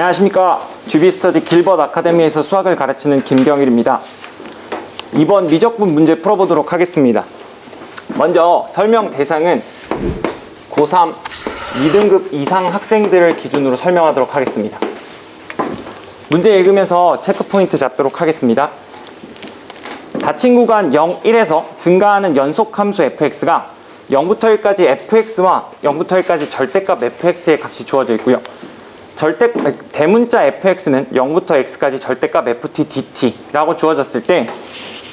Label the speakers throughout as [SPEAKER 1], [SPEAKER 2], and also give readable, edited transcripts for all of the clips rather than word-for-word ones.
[SPEAKER 1] 안녕하십니까. 주비스터디 길벗 아카데미에서 수학을 가르치는 김경일입니다. 이번 미적분 문제 풀어보도록 하겠습니다. 먼저 설명 대상은 고3 2등급 이상 학생들을 기준으로 설명하도록 하겠습니다. 문제 읽으면서 체크 포인트 잡도록 하겠습니다. 닫힌 구간 0, 1에서 증가하는 연속함수 fx가 0부터 1까지 fx와 0부터 1까지 절대값 fx의 값이 주어져 있고요. 대문자 fx는 0부터 x까지 절대값 ft dt라고 주어졌을 때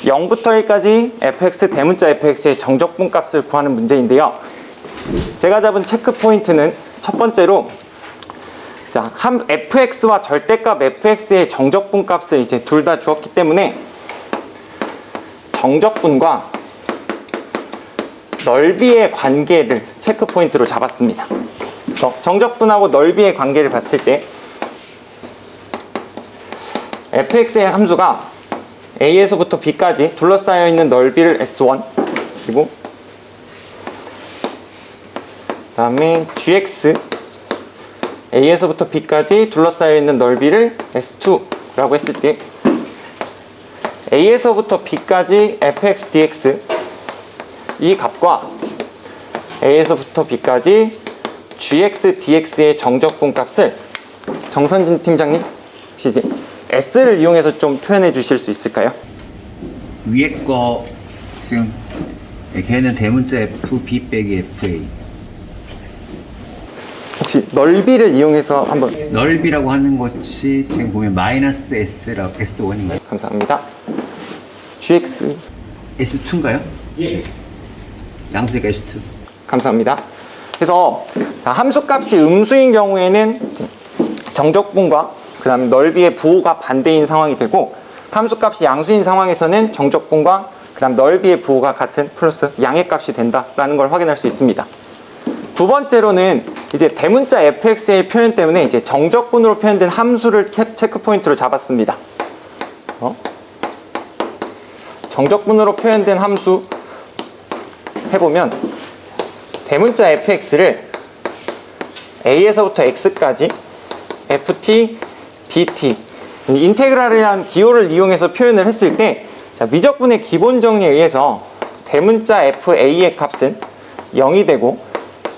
[SPEAKER 1] 0부터 1까지 fx 대문자 fx의 정적분 값을 구하는 문제인데요. 제가 잡은 체크 포인트는 첫 번째로 fx와 절대값 fx의 정적분 값을 이제 둘 다 주었기 때문에 정적분과 넓이의 관계를 체크 포인트로 잡았습니다. 정적분하고 넓이의 관계를 봤을 때 fx의 함수가 a에서부터 b까지 둘러싸여 있는 넓이를 s1 그리고 그 다음에 gx a에서부터 b까지 둘러싸여 있는 넓이를 s2라고 했을 때 a에서부터 b까지 fx dx 이 값과 a에서부터 b까지 gx dx의 정적분 값을 정선진 팀장님 혹시 이제 s를 이용해서 좀 표현해 주실 수 있을까요?
[SPEAKER 2] 위에 거 지금 걔는 대문자 f b 빼기 fa
[SPEAKER 1] 혹시 넓이를 이용해서 한번
[SPEAKER 2] 넓이라고 하는 것이 지금 보면 마이너스 s라고 s1인가요?
[SPEAKER 1] 감사합니다. gx
[SPEAKER 2] s2인가요? 예. 양수니까 s2
[SPEAKER 1] 감사합니다. 그래서 함수값이 음수인 경우에는 정적분과 그 다음에 넓이의 부호가 반대인 상황이 되고 함수값이 양수인 상황에서는 정적분과 그 다음 넓이의 부호가 같은 플러스 양의 값이 된다라는 걸 확인할 수 있습니다. 두 번째로는 이제 대문자 fx의 표현 때문에 이제 정적분으로 표현된 함수를 체크 포인트로 잡았습니다. 정적분으로 표현된 함수 해보면 대문자 fx를 a에서부터 x까지 ft dt 인테그랄이라는 기호를 이용해서 표현을 했을 때 미적분의 기본 정리에 의해서 대문자 fa의 값은 0이 되고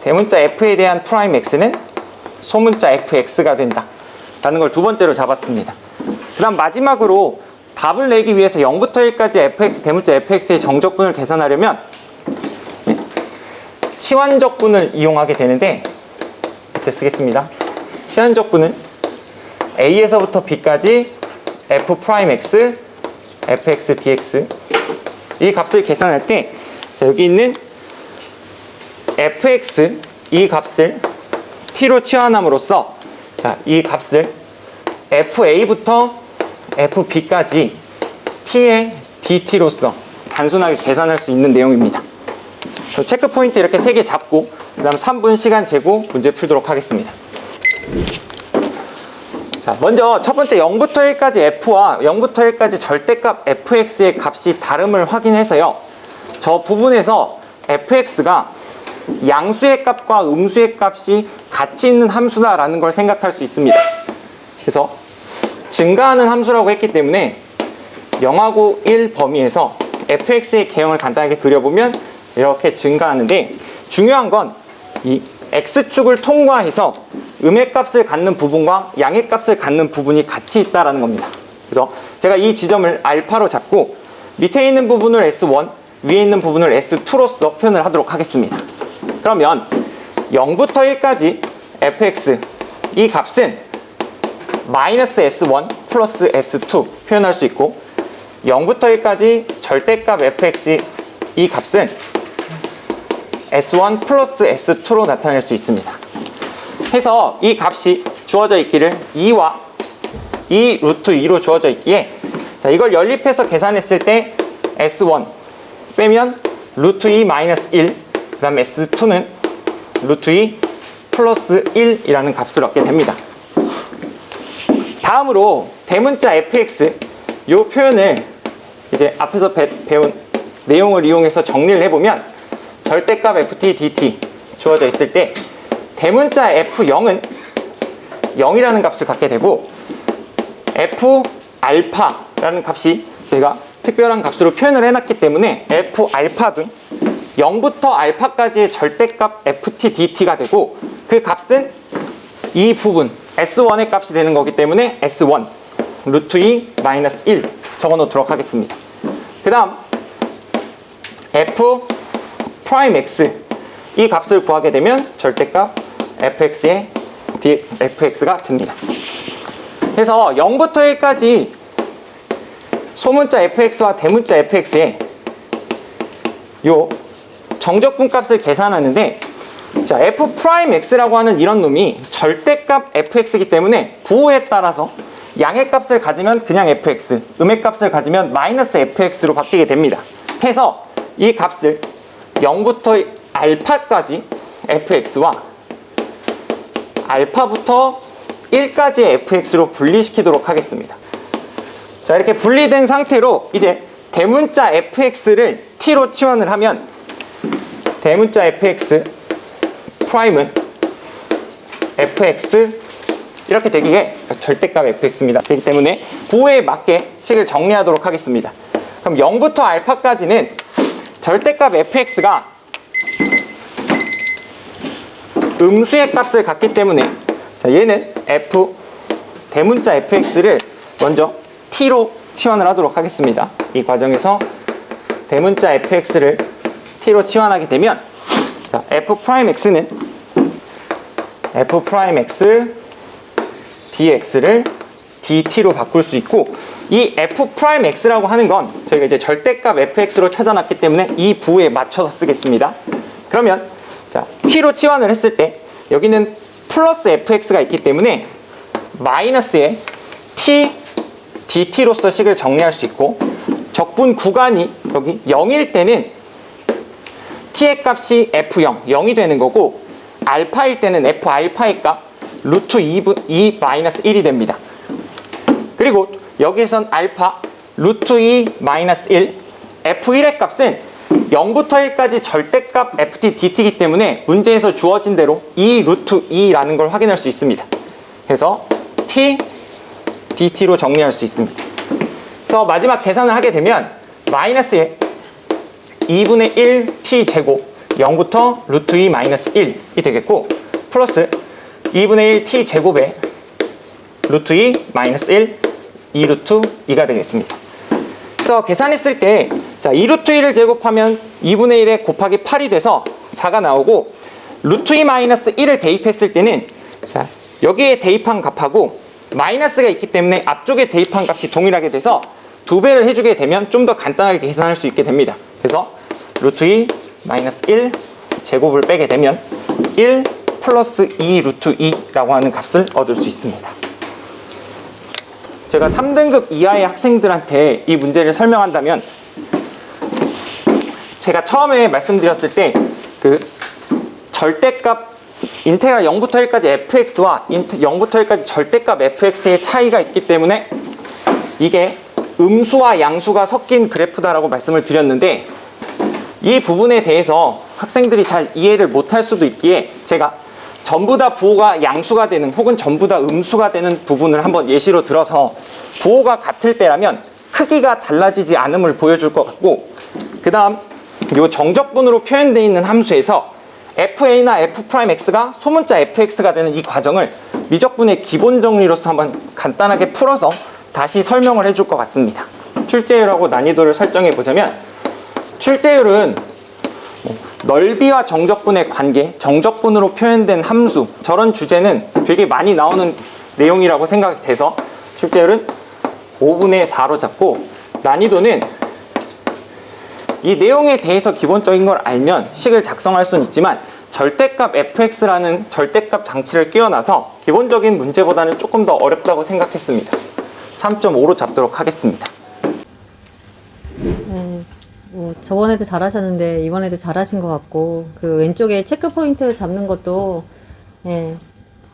[SPEAKER 1] 대문자 f에 대한 프라임 x는 소문자 fx가 된다 라는 걸 두 번째로 잡았습니다. 그 다음 마지막으로 답을 내기 위해서 0부터 1까지 fx 대문자 fx의 정적분을 계산하려면 치환적분을 이용하게 되는데 이렇게 쓰겠습니다. 치환적분은 a에서부터 b까지 f'x, fx dx 이 값을 계산할 때 여기 있는 fx 이 값을 t로 치환함으로써 이 값을 fa부터 fb까지 t의 dt로서 단순하게 계산할 수 있는 내용입니다. 체크 포인트 이렇게 3개 잡고 그 다음 3분 시간 재고 문제 풀도록 하겠습니다. 자, 먼저 첫 번째 0부터 1까지 f와 0부터 1까지 절대값 fx의 값이 다름을 확인해서요. 저 부분에서 fx가 양수의 값과 음수의 값이 같이 있는 함수다라는 걸 생각할 수 있습니다. 그래서 증가하는 함수라고 했기 때문에 0하고 1 범위에서 fx의 개형을 간단하게 그려보면 이렇게 증가하는데 중요한 건 이 x축을 통과해서 음의 값을 갖는 부분과 양의 값을 갖는 부분이 같이 있다는 겁니다. 그래서 제가 이 지점을 알파로 잡고 밑에 있는 부분을 s1, 위에 있는 부분을 s2로서 표현을 하도록 하겠습니다. 그러면 0부터 1까지 fx 이 값은 마이너스 s1 플러스 s2 표현할 수 있고 0부터 1까지 절대값 fx 이 값은 s1 플러스 s2로 나타낼 수 있습니다. 해서 이 값이 주어져 있기를 2와 2 루트 2로 주어져 있기에 이걸 연립해서 계산했을 때 s1 빼면 루트 2 마이너스 1 그 다음 s2는 루트 2 플러스 1이라는 값을 얻게 됩니다. 다음으로 대문자 fx 이 표현을 이제 앞에서 배운 내용을 이용해서 정리를 해보면 절대값 ft dt 주어져 있을 때 대문자 f0은 0이라는 값을 갖게 되고 f 알파라는 값이 저희가 특별한 값으로 표현을 해놨기 때문에 f 알파 등 0부터 알파까지의 절대값 ft dt가 되고 그 값은 이 부분 s1의 값이 되는 거기 때문에 s1 루트 2 마이너스 1 적어 놓도록 하겠습니다. 그 다음 f 프라임 x 이 값을 구하게 되면 절대값 fx의 fx가 됩니다. 그래서 0부터 1까지 소문자 fx와 대문자 fx의 요 정적분 값을 계산하는데, 자, f 프라임 x라고 하는 이런 놈이 절대값 fx이기 때문에 부호에 따라서 양의 값을 가지면 그냥 fx, 음의 값을 가지면 마이너스 fx로 바뀌게 됩니다. 해서 이 값을 0부터 알파까지 fx와 알파부터 1까지의 fx로 분리시키도록 하겠습니다. 자, 이렇게 분리된 상태로 이제 대문자 fx를 t로 치환을 하면 대문자 fx 프라임은 fx 이렇게 되기에 절대값 fx입니다. 그렇기 때문에 부호에 맞게 식을 정리하도록 하겠습니다. 그럼 0부터 알파까지는 절대값 fx가 음수의 값을 갖기 때문에, 자, 얘는 f 대문자 fx를 먼저 t로 치환을 하도록 하겠습니다. 이 과정에서 대문자 fx를 t로 치환하게 되면, 자, f 프라임 x는 f 프라임 x dx를 dt로 바꿀 수 있고, 이 f 프라임 x라고 하는 건 저희가 이제 절대값 fx로 찾아놨기 때문에 이 부호에 맞춰서 쓰겠습니다. 그러면 자, t로 치환을 했을 때 여기는 플러스 fx가 있기 때문에 마이너스의 t dt로서 식을 정리할 수 있고, 적분 구간이 여기 0일 때는 t의 값이 f0, 0이 되는 거고, 알파일 때는 f 알파의 값 루트 2 마이너스 1이 됩니다. 그리고 여기에선 알파 루트 2 마이너스 1, f1의 값은 0부터 1까지 절대값 ft dt이기 때문에 문제에서 주어진 대로 2 루트 2라는 걸 확인할 수 있습니다. 그래서 t dt로 정리할 수 있습니다. 그래서 마지막 계산을 하게 되면 마이너스에 2분의 1 t 제곱 0부터 루트 2 마이너스 1이 되겠고, 플러스 2분의 1 t 제곱에 루트 2 마이너스 1 2 루트 2가 되겠습니다. 그래서 계산했을 때, 자, 2 루트 2를 제곱하면 2분의 1에 곱하기 8이 돼서 4가 나오고, 루트 2 마이너스 1을 대입했을 때는, 자, 여기에 대입한 값하고 마이너스가 있기 때문에 앞쪽에 대입한 값이 동일하게 돼서 2배를 해주게 되면 좀 더 간단하게 계산할 수 있게 됩니다. 그래서 루트 2 마이너스 1 제곱을 빼게 되면 1 플러스 2 루트 2라고 하는 값을 얻을 수 있습니다. 제가 3등급 이하의 학생들한테 이 문제를 설명한다면, 제가 처음에 말씀드렸을 때 그 절대값 인테그랄 0부터 1까지 fx와 0부터 1까지 절대값 fx의 차이가 있기 때문에 이게 음수와 양수가 섞인 그래프다라고 말씀을 드렸는데, 이 부분에 대해서 학생들이 잘 이해를 못할 수도 있기에 제가 전부 다 부호가 양수가 되는 혹은 전부 다 음수가 되는 부분을 한번 예시로 들어서 부호가 같을 때라면 크기가 달라지지 않음을 보여줄 것 같고, 그 다음 이 정적분으로 표현되어 있는 함수에서 fa나 f'x가 소문자 fx가 되는 이 과정을 미적분의 기본 정리로서 한번 간단하게 풀어서 다시 설명을 해줄 것 같습니다. 출제율하고 난이도를 설정해 보자면, 출제율은 넓이와 정적분의 관계, 정적분으로 표현된 함수, 저런 주제는 되게 많이 나오는 내용이라고 생각이 돼서 출제율은 5분의 4로 잡고, 난이도는 이 내용에 대해서 기본적인 걸 알면 식을 작성할 수는 있지만 절대값 fx라는 절대값 장치를 끼워놔서 기본적인 문제보다는 조금 더 어렵다고 생각했습니다. 3.5로 잡도록 하겠습니다.
[SPEAKER 3] 저번에도 잘하셨는데 이번에도 잘하신 것 같고, 그 왼쪽에 체크 포인트 잡는 것도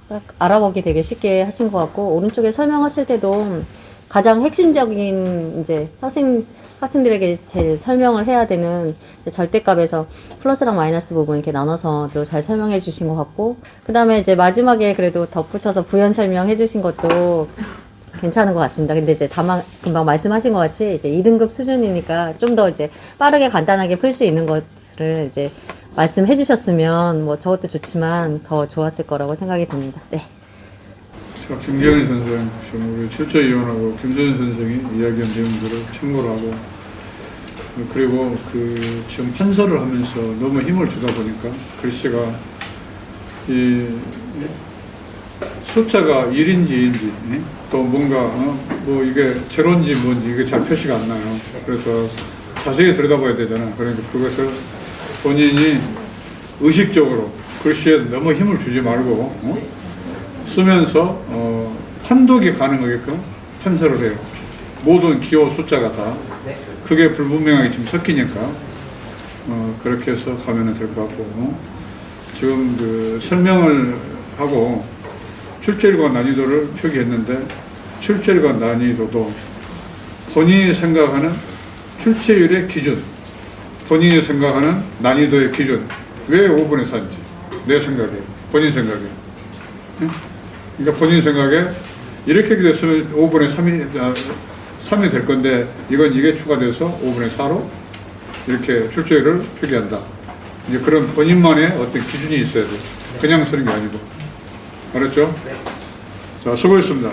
[SPEAKER 3] 딱 알아보기 되게 쉽게 하신 것 같고, 오른쪽에 설명하실 때도 가장 핵심적인 이제 학생 학생들에게 제일 설명을 해야 되는 이제 절대값에서 플러스랑 마이너스 부분 이렇게 나눠서 또 잘 설명해 주신 것 같고, 그 다음에 이제 마지막에 그래도 덧붙여서 부연 설명해 주신 것도 괜찮은 것 같습니다. 근데 이제 다만 금방 말씀하신 것 같이 이제 2등급 수준이니까 좀 더 이제 빠르게 간단하게 풀 수 있는 것을 이제 말씀해 주셨으면 뭐 저것도 좋지만 더 좋았을 거라고 생각이 듭니다. 네.
[SPEAKER 4] 자, 김경희 선생, 지금 우리 출제위원하고 김준현 선생이 이야기한 내용들을 참고를 하고, 그리고 그 지금 판서를 하면서 너무 힘을 주다 보니까 글씨가 이 숫자가 1인지 2인지 또 뭔가 뭐 이게 제로인지 뭔지 이게 잘 표시가 안 나요. 그래서 자세히 들여다봐야 되잖아. 그러니까 그것을 본인이 의식적으로 글씨에 너무 힘을 주지 말고 쓰면서 판독이 가능하게끔 판서를 해요. 모든 기호 숫자가 다 그게 불분명하게 지금 섞이니까 그렇게 해서 가면 될 것 같고, 지금 그 설명을 하고 출제율과 난이도를 표기했는데, 출제율과 난이도도 본인이 생각하는 출제율의 기준, 본인이 생각하는 난이도의 기준, 왜 5분의 4인지 내 생각에, 본인 생각에, 그러니까 본인 생각에 이렇게 됐으면 5분의 3이 될 건데 이게 추가돼서 5분의 4로 이렇게 출제율을 표기한다. 이제 그런 본인만의 어떤 기준이 있어야 돼. 그냥 쓰는 게 아니고. 알았죠? 자, 수고했습니다.